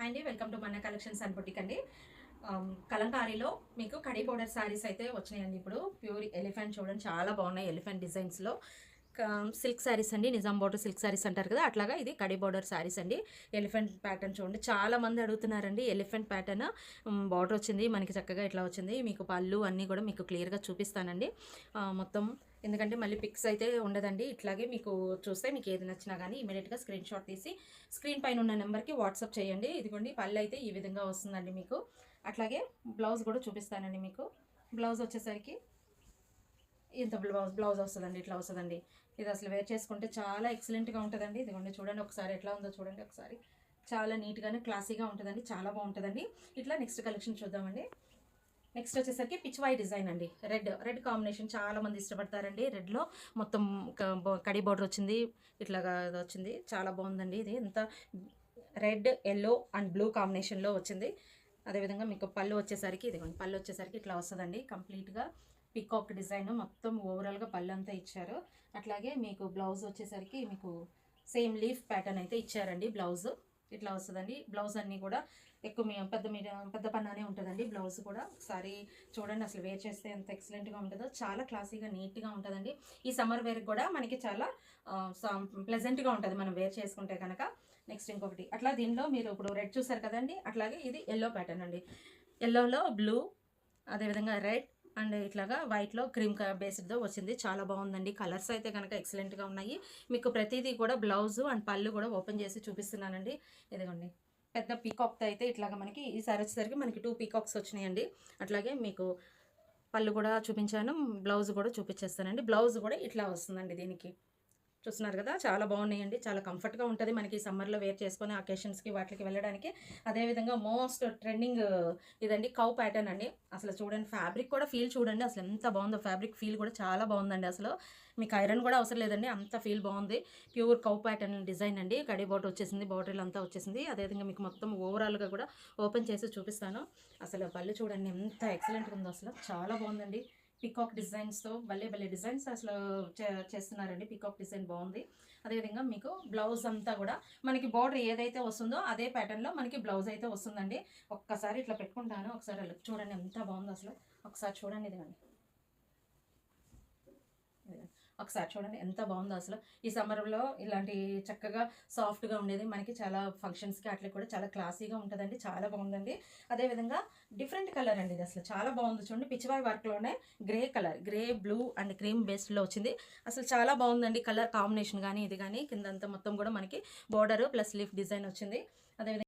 అండి welcome to మన collections and boutique అండి. కలంకారీలో మీకు కడీ బోర్డర్ శారీస్ అయితే వచ్చినాయండి. ఇప్పుడు ప్యూర్ ఎలిఫెంట్ చూడండి, చాలా బాగున్నాయి. ఎలిఫెంట్ డిజైన్స్లో సిల్క్ శారీస్ అండి, నిజాం బోర్డర్ సిల్క్ శారీస్ అంటారు కదా, అట్లాగా ఇది కడీ బోర్డర్ శారీస్ అండి. ఎలిఫెంట్ ప్యాటర్న్ చూడండి, చాలా మంది అడుగుతున్నారండి. ఎలిఫెంట్ ప్యాటర్న్ బార్డర్ వచ్చింది మనకి, చక్కగా ఇట్లా వచ్చింది. మీకు పళ్ళు అన్నీ కూడా మీకు క్లియర్గా చూపిస్తానండి మొత్తం. ఎందుకంటే మళ్ళీ పిక్స్ అయితే ఉండదండి. ఇట్లాగే మీకు చూస్తే మీకు ఏది నచ్చినా కానీ ఇమీడియట్గా స్క్రీన్ షాట్ తీసి స్క్రీన్ పైన ఉన్న నెంబర్కి వాట్సాప్ చేయండి. ఇదిగోండి పళ్ళు అయితే ఈ విధంగా వస్తుందండి మీకు. అట్లాగే బ్లౌజ్ కూడా చూపిస్తానండి మీకు. బ్లౌజ్ వచ్చేసరికి ఇంత బ్లౌజ్ వస్తుందండి, ఇట్లా వస్తుందండి. ఇది అసలు వేర్ చేసుకుంటే చాలా ఎక్సలెంట్గా ఉంటుందండి. ఇదిగోండి చూడండి ఒకసారి ఎట్లా ఉందో చూడండి ఒకసారి. చాలా నీట్గానే క్లాసీగా ఉంటుందండి, చాలా బాగుంటుందండి. ఇట్లా నెక్స్ట్ కలెక్షన్ చూద్దామండి. నెక్స్ట్ వచ్చేసరికి పిచ్వాయి డిజైన్ అండి. రెడ్ కాంబినేషన్ చాలా మంది ఇష్టపడతారండి. రెడ్లో మొత్తం కడి బోర్డర్ వచ్చింది, ఇట్లాగా వచ్చింది. చాలా బాగుందండి. ఇది ఎంత రెడ్ ఎల్లో అండ్ బ్లూ కాంబినేషన్లో వచ్చింది. అదేవిధంగా మీకు పళ్ళు వచ్చేసరికి ఇదిగోండి, పళ్ళు వచ్చేసరికి ఇట్లా వస్తుందండి. కంప్లీట్గా పికాక్ డిజైన్ మొత్తం ఓవరాల్గా పళ్ళు అంతా ఇచ్చారు. అట్లాగే మీకు బ్లౌజ్ వచ్చేసరికి మీకు సేమ్ లీఫ్ ప్యాటర్న్ అయితే ఇచ్చారండి. బ్లౌజ్ ఇట్లా వస్తుందండి. బ్లౌజ్ అన్నీ కూడా ఎక్కువ పెద్ద పన్నానే ఉంటుందండి. బ్లౌజ్ కూడా ఒకసారి చూడండి, అసలు వేర్ చేస్తే ఎంత ఎక్సలెంట్గా ఉంటుందో, చాలా క్లాసీగా నీట్గా ఉంటుందండి. ఈ సమ్మర్ వేర్కి కూడా మనకి చాలా ప్లెజెంట్గా ఉంటుంది మనం వేర్ చేసుకుంటే కనుక. నెక్స్ట్ ఇంకొకటి అట్లా దీనిలో మీరు ఇప్పుడు రెడ్ చూసారు కదండి, అట్లాగే ఇది ఎల్లో ప్యాటర్న్ అండి. ఎల్లోలో బ్లూ, అదేవిధంగా రెడ్ అండ్ ఇట్లాగా వైట్లో క్రీమ్ బేస్డ్తో వచ్చింది. చాలా బాగుందండి. కలర్స్ అయితే కనుక ఎక్సలెంట్గా ఉన్నాయి. మీకు ప్రతిదీ కూడా బ్లౌజు అండ్ పళ్ళు కూడా ఓపెన్ చేసి చూపిస్తున్నానండి. ఇదిగోండి పెద్ద పీకాక్తో అయితే ఇట్లాగా మనకి ఈసారి వచ్చేసరికి మనకి 2 పీకాక్స్ వచ్చినాయండి. అట్లాగే మీకు పళ్ళు కూడా చూపించాను, బ్లౌజ్ కూడా చూపించేస్తానండి. బ్లౌజ్ కూడా ఇట్లా వస్తుందండి. దీనికి చూస్తున్నారు కదా, చాలా బాగున్నాయండి. చాలా కంఫర్ట్గా ఉంటుంది మనకి సమ్మర్లో వేర్ చేసుకునే అకేషన్స్కి వాటికి వెళ్ళడానికి. అదేవిధంగా మోస్ట్ ట్రెండింగ్ ఇదండి కౌ ప్యాటర్న్ అండి. అసలు చూడండి ఫ్యాబ్రిక్ కూడా ఫీల్ చూడండి, అసలు ఎంత బాగుందో. ఫ్యాబ్రిక్ ఫీల్ కూడా చాలా బాగుందండి. అసలు మీకు ఐరన్ కూడా అవసరం లేదండి, అంత ఫీల్ బాగుంది. ప్యూర్ కౌ ప్యాటర్న్ డిజైన్ అండి. కడి బోర్డర్ వచ్చేసింది, బార్డర్ అంతా వచ్చేసింది. అదేవిధంగా మీకు మొత్తం ఓవరాల్గా కూడా ఓపెన్ చేసి చూపిస్తాను. అసలు పళ్ళు చూడండి ఎంత ఎక్సలెంట్గా ఉందో, అసలు చాలా బాగుందండి. పికాక్ డిజైన్స్తో భలే డిజైన్స్ అసలు చేస్తున్నారండి. పికాక్ డిజైన్ బాగుంది. అదేవిధంగా మీకు బ్లౌజ్ అంతా కూడా మనకి బార్డర్ ఏదైతే వస్తుందో అదే ప్యాటర్న్లో మనకి బ్లౌజ్ అయితే వస్తుందండి. ఒక్కసారి ఇట్లా పెట్టుకుంటాను, ఒకసారి లుక్ చూడండి ఎంత బాగుందో అసలు. ఒకసారి చూడండి, ఇదిగండి ఒకసారి చూడండి ఎంత బాగుందో అసలు. ఈ సమ్మర్లో ఇలాంటి చక్కగా సాఫ్ట్గా ఉండేది మనకి చాలా ఫంక్షన్స్కి అట్లా కూడా చాలా క్లాసీగా ఉంటుందండి. చాలా బాగుందండి. అదేవిధంగా డిఫరెంట్ కలర్ అండి. ఇది అసలు చాలా బాగుంది చూడండి. పిచ్చివాయి వర్క్లోనే grey colour, grey blue and cream బేస్డ్లో వచ్చింది. అసలు చాలా బాగుందండి కలర్ కాంబినేషన్ కానీ ఇది కానీ. కిందంతా మొత్తం కూడా మనకి బోర్డర్ ప్లస్ లీఫ్ డిజైన్ వచ్చింది. అదేవిధంగా